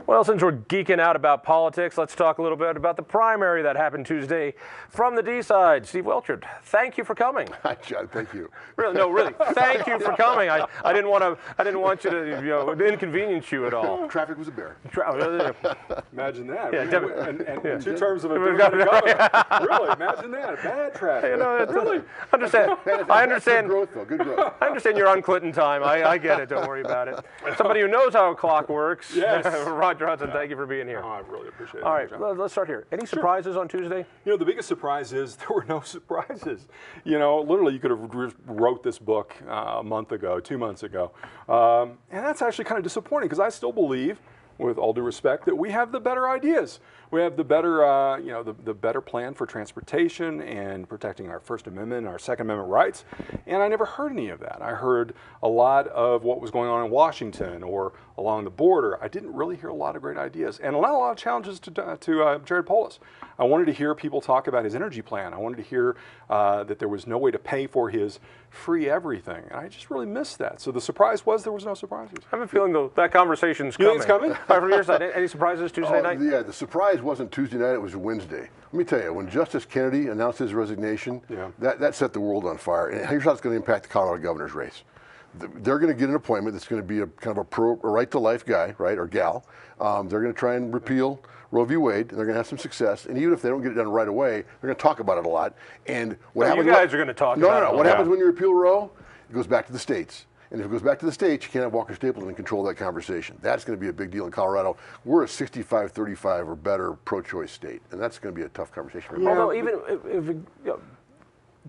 Well, since we're geeking out about politics, let's talk a little bit about the primary that happened Tuesday from the D side. Steve Welchert, thank you for coming. Hi, John. Thank you. Really, no, really, thank you for coming. I didn't want you to inconvenience you at all. Traffic was a bear. Imagine that. Yeah, and 2 terms of a Democratic governor. Really, imagine that. Bad traffic. Really. I understand. Good growth, though. Good growth. I understand you're on Clinton time. I get it. Don't worry about it. Somebody who knows how a clock works. Yes. Roger Hudson, thank you for being here. Oh, I really appreciate it. All right, let's start here. Any surprises on Tuesday? You know, the biggest surprise is there were no surprises. You know, literally, you could have wrote this book a month ago, 2 months ago. And that's actually kind of disappointing because I still believe, with all due respect, that we have the better ideas. We have the better, the better plan for transportation and protecting our First Amendment, our Second Amendment rights. And I never heard any of that. I heard a lot of what was going on in Washington or along the border. I didn't really hear a lot of great ideas and not a lot of challenges to Jared Polis. I wanted to hear people talk about his energy plan. I wanted to hear that there was no way to pay for his free everything. And I just really missed that. So the surprise was there was no surprises. I have a feeling, though, that conversation's coming. You think it's coming? From your side, any surprises Tuesday night? Yeah, the surprise wasn't Tuesday night, it was Wednesday. Let me tell you, when Justice Kennedy announced his resignation, that set the world on fire. And here's how it's going to impact the Colorado governor's race. They're going to get an appointment that's going to be a kind of a right-to-life guy, right, or gal. They're going to try and repeal Roe v. Wade, and they're going to have some success. And even if they don't get it done right away, they're going to talk about it a lot. And what happens? You guys are going to talk about it. No. What happens when you repeal Roe? It goes back to the states. And if it goes back to the states, you can't have Walker Stapleton control that conversation. That's going to be a big deal in Colorado. We're a 65-35 or better pro-choice state, and that's going to be a tough conversation. Although even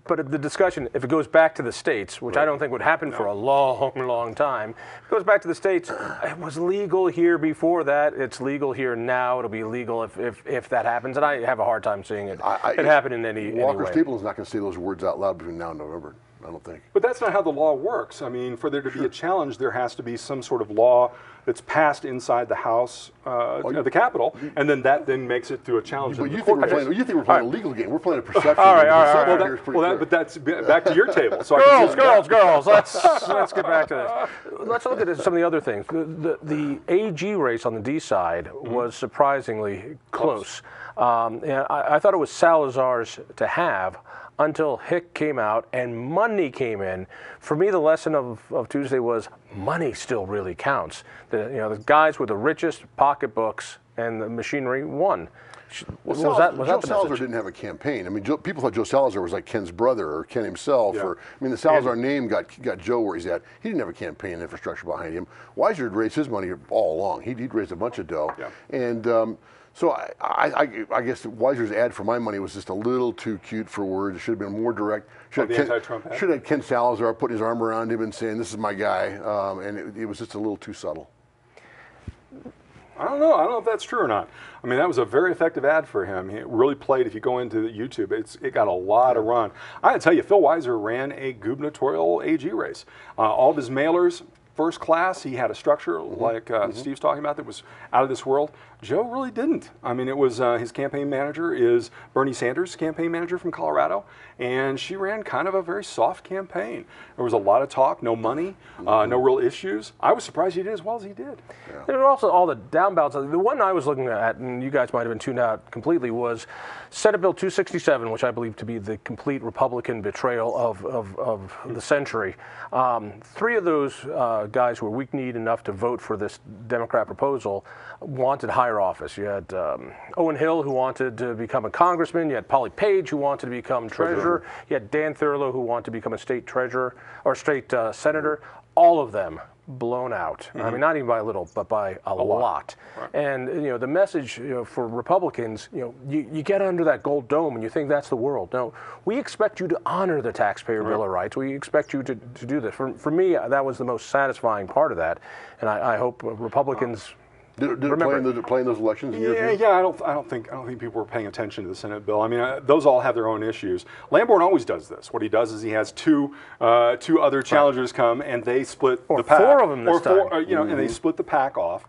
but the discussion, if it goes back to the states, which I don't think would happen for a long, long time, if it goes back to the states, it was legal here before that, it's legal here now, it'll be legal if that happens, and I have a hard time seeing it happen in any Walker way. Stapleton's not going to say those words out loud between now and November, I don't think. But that's not how the law works. I mean, for there to be a challenge, there has to be some sort of law that's passed inside the House, the Capitol, and then that makes it through a challenge. But you think we're playing a legal game. We're playing a perception game. All right. But that's back to your table. So Girls, let's get back to this. Let's look at some of the other things. The AG race on the D side was surprisingly close. And I thought it was Salazar's to have until Hick came out and money came in. For me, the lesson of Tuesday was money still really counts. The guys with the richest pocketbooks and the machinery won. Joe Salazar didn't have a campaign. I mean, people thought Joe Salazar was like Ken's brother or Ken himself. Or I mean, the Salazar name got Joe where he's at. He didn't have a campaign infrastructure behind him. Weiser had raised his money all along. He'd raised a bunch of dough. And so I guess Weiser's ad for my money was just a little too cute for words. It should have been more direct. Should have had Ken Salazar putting his arm around him and saying, "This is my guy," and it was just a little too subtle. I don't know. I don't know if that's true or not. I mean, that was a very effective ad for him. It really played. If you go into YouTube, it got a lot of run. I got to tell you, Phil Weiser ran a gubernatorial AG race. All of his mailers, first class. He had a structure like Steve's talking about that was out of this world. Joe really didn't. I mean, it was his campaign manager is Bernie Sanders' campaign manager from Colorado, and she ran kind of a very soft campaign. There was a lot of talk, no money, no real issues. I was surprised he did as well as he did. There were also all the downbouts. The one I was looking at, and you guys might have been tuned out completely, was Senate Bill 267, which I believe to be the complete Republican betrayal of the century. 3 of those guys who were weak-kneed enough to vote for this Democrat proposal wanted higher office. You had Owen Hill, who wanted to become a congressman. You had Polly Page, who wanted to become treasurer. You had Dan Thurlow, who wanted to become a state treasurer or state senator. All of them blown out. I mean, not even by a little, but by a lot. Right. And the message for Republicans, you get under that gold dome and you think that's the world. No, we expect you to honor the taxpayer Bill of Rights. We expect you to do this. For me, that was the most satisfying part of that, and I hope Republicans. Did it play in those elections? I don't think people were paying attention to the Senate bill. I mean, those all have their own issues. Lamborn always does this. What he does is he has two other challengers come and they split the pack. 4 of them this time. And they split the pack off.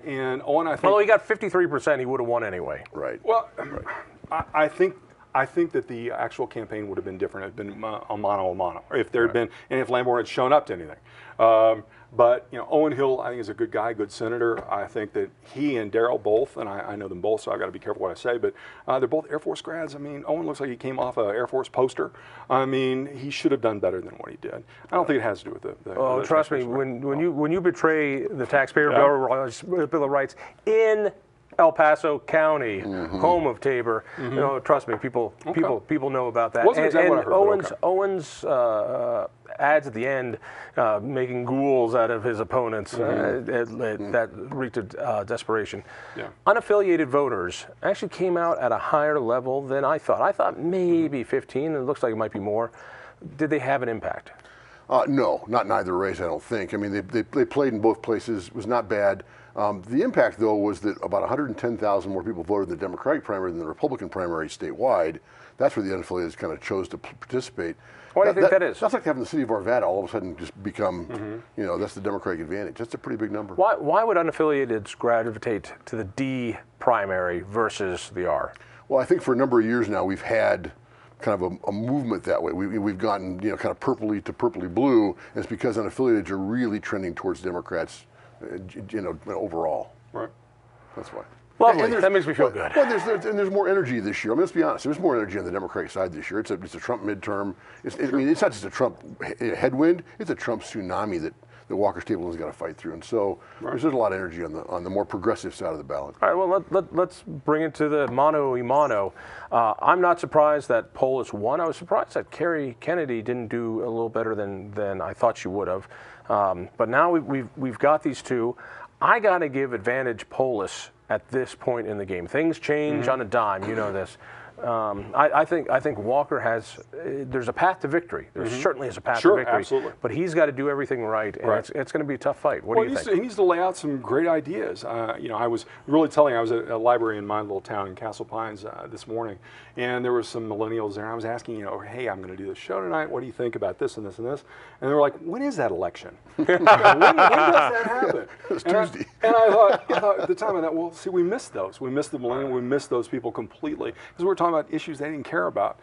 And Owen, I think. Although he got 53%, he would have won anyway. Right. Well, I think that the actual campaign would have been different. It had been a mano a mano, if there had been, and if Lamborn had shown up to anything. But Owen Hill, I think, is a good guy, good senator. I think that he and Darrell both, and I know them both, so I got to be careful what I say. But they're both Air Force grads. I mean, Owen looks like he came off an Air Force poster. I mean, he should have done better than what he did. I don't think it has to do with the oh, trust me, when you betray the taxpayer Bill of Rights in El Paso County, home of Tabor. Trust me, people know about that. Wasn't exactly what I heard, Owens adds at the end, making ghouls out of his opponents. That reeked of desperation. Yeah. Unaffiliated voters actually came out at a higher level than I thought. I thought maybe 15. It looks like it might be more. Did they have an impact? No, not in either race, I don't think. I mean, they played in both places. It was not bad. The impact, though, was that about 110,000 more people voted in the Democratic primary than the Republican primary statewide. That's where the unaffiliated kind of chose to participate. Why do you think that is? That's like having the city of Arvada all of a sudden just become, that's the Democratic advantage. That's a pretty big number. Why would unaffiliated gravitate to the D primary versus the R? Well, I think for a number of years now we've had kind of a movement that way. We've gotten kind of purpley to purpley blue, and it's because unaffiliated are really trending towards Democrats, overall. Right. That's why. Lovely. That makes me feel good. Well, there's more energy this year. I mean, let's be honest. There's more energy on the Democratic side this year. It's a Trump midterm. It's not just a Trump headwind. It's a Trump tsunami that Walker Stapleton's got to fight through. And so there's a lot of energy on the more progressive side of the ballot. All right. Well, let's bring it to the mano y mano. I'm not surprised that Polis won. I was surprised that Kerry Kennedy didn't do a little better than I thought she would have. But now we've got these two. I got to give advantage Polis at this point in the game. Things change on a dime. You know this. I think Walker has. There's a path to victory. There certainly is a path to victory. Absolutely. But he's got to do everything right, and it's going to be a tough fight. What do you think? He needs to lay out some great ideas. I was really telling. I was at a library in my little town in Castle Pines this morning, and there were some millennials there. I was asking, hey, I'm going to do this show tonight. What do you think about this and this and this? And they were like, when is that election? when does that happen? It's Tuesday. And I thought at the time, I thought, well, see, we missed those. We missed the millennial. We missed those people completely because we're talking about issues they didn't care about.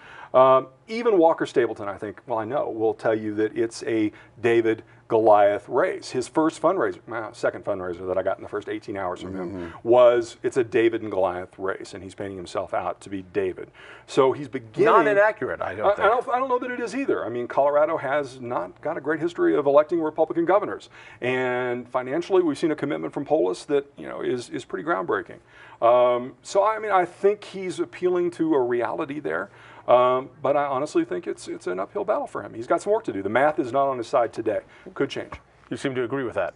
Even Walker Stapleton, I think, well, I know, will tell you that it's a David Goliath race. His first fundraiser, second fundraiser that I got in the first 18 hours from him was it's a David and Goliath race, and he's painting himself out to be David. So he's beginning. Not inaccurate, I don't think. I don't know that it is either. I mean, Colorado has not got a great history of electing Republican governors, and financially, we've seen a commitment from Polis that is pretty groundbreaking. So I mean, I think he's appealing to a reality there. But I honestly think it's an uphill battle for him. He's got some work to do. The math is not on his side today. Could change. You seem to agree with that.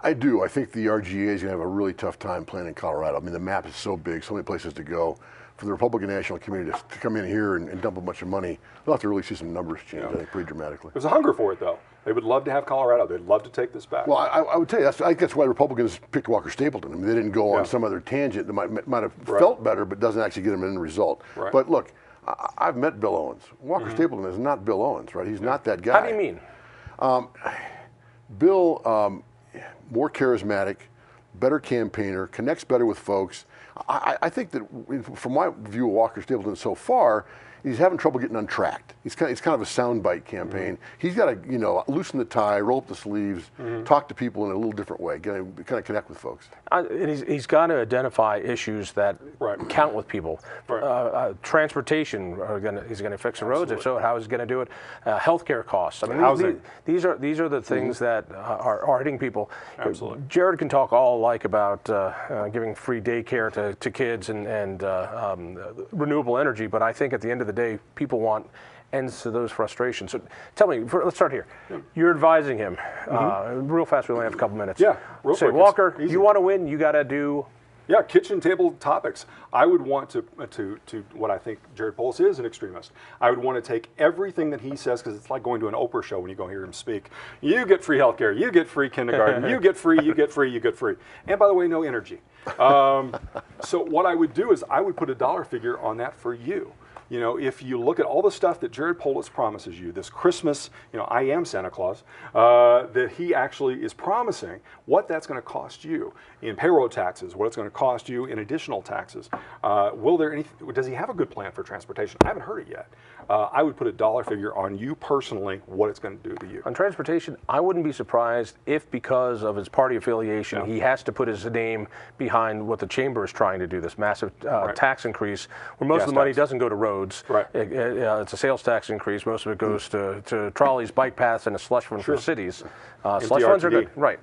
I do. I think the RGA is going to have a really tough time playing in Colorado. I mean, the map is so big, so many places to go. For the Republican National Committee to come in here and dump a bunch of money, they'll have to really see some numbers change, I think, pretty dramatically. There's a hunger for it, though. They would love to have Colorado. They'd love to take this back. Well, I would tell you, I think that's why Republicans picked Walker Stapleton. I mean, they didn't go on some other tangent that might have felt better, but doesn't actually get them an end result. Right. But look, I've met Bill Owens. Walker Stapleton is not Bill Owens, right? He's not that guy. How do you mean? Bill, more charismatic, better campaigner, connects better with folks. I think that from my view of Walker Stapleton so far, he's having trouble getting untracked. It's kind of a soundbite campaign. He's got to, loosen the tie, roll up the sleeves, talk to people in a little different way, kind of connect with folks. And he's got to identify issues that count with people. Transportation, he's going to fix the roads. If so, how is he going to do it? Healthcare costs. I mean, these are the things that are hitting people. Absolutely. Jared can talk all alike about giving free daycare to kids and renewable energy, but I think at the end of the day, people want ends to those frustrations. So tell me, let's start here. You're advising him. Real fast, we only have a couple minutes. Yeah, real Say, quick. Walker, you want to win, you got to do... Yeah, kitchen table topics. I would want to what I think Jared Polis is an extremist. I would want to take everything that he says, because it's like going to an Oprah show when you go hear him speak. You get free healthcare, you get free kindergarten, you get free, you get free, you get free. And by the way, no energy. So what I would do is I would put a dollar figure on that for you. If you look at all the stuff that Jared Polis promises you, this Christmas, I am Santa Claus, that he actually is promising, what that's going to cost you in payroll taxes, what it's going to cost you in additional taxes. Does he have a good plan for transportation? I haven't heard it yet. I would put a dollar figure on you personally, what it's going to do to you. On transportation, I wouldn't be surprised if, because of his party affiliation, he has to put his name behind what the chamber is trying to do, this massive tax increase, where most of the money doesn't go to roads. Right. It's a sales tax increase. Most of it goes to trolleys, bike paths, and a slush fund for cities. Slush funds are good, right?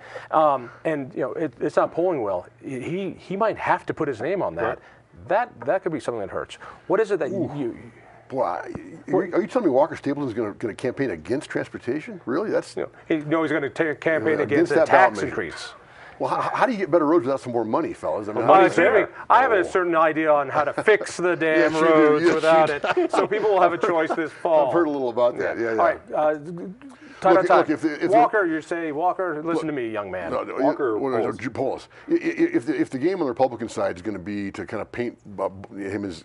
And it's not polling well. He might have to put his name on that. That could be something that hurts. What is it that you? Boy, are you telling me Walker Stapleton's going to campaign against transportation? Really? That's he's going to campaign against a tax increase. Well, how do you get better roads without some more money, fellas? I mean, I have a certain idea on how to fix the damn roads without it, so people will have a choice this fall. I've heard a little about that. Yeah. All right. Walker, you say, Walker, listen to me, young man. Walker, Polis. If the game on the Republican side is going to be to kind of paint him as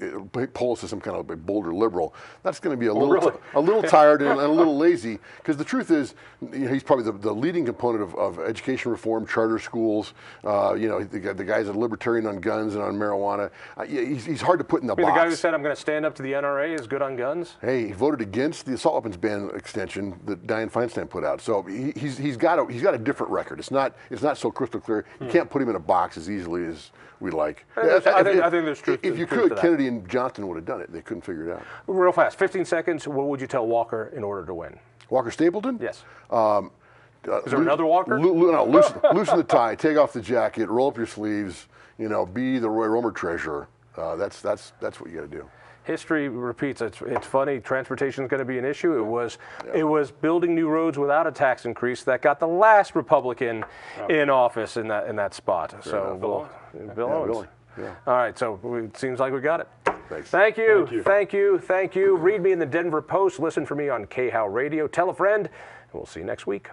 Polis as some kind of a bolder liberal, that's going to be a little tired and a little lazy. Because the truth is, he's probably the leading component of education reform, charter schools. The guy's a libertarian on guns and on marijuana. He's hard to put in the box. The guy who said I'm going to stand up to the NRA is good on guns. Hey, he voted against the assault weapons ban extension that Dianne Feinstein put out. So he's got a different record. It's not so crystal clear. You can't put him in a box as easily as we like. I think there's truth. If you could, Kennedy and Johnston would have done it. They couldn't figure it out. Real fast, 15 seconds. What would you tell Walker in order to win? Walker Stapleton? Yes. Is there another Walker? Loosen the tie, take off the jacket, roll up your sleeves. Be the Roy Romer treasurer. That's what you got to do. History repeats. It's funny. Transportation is going to be an issue. It was building new roads without a tax increase that got the last Republican in office in that spot. So Bill Owens. Yeah. All right. So it seems like we got it. Thanks. Thank you. Read me in the Denver Post. Listen for me on KHOW Radio. Tell a friend, and we'll see you next week.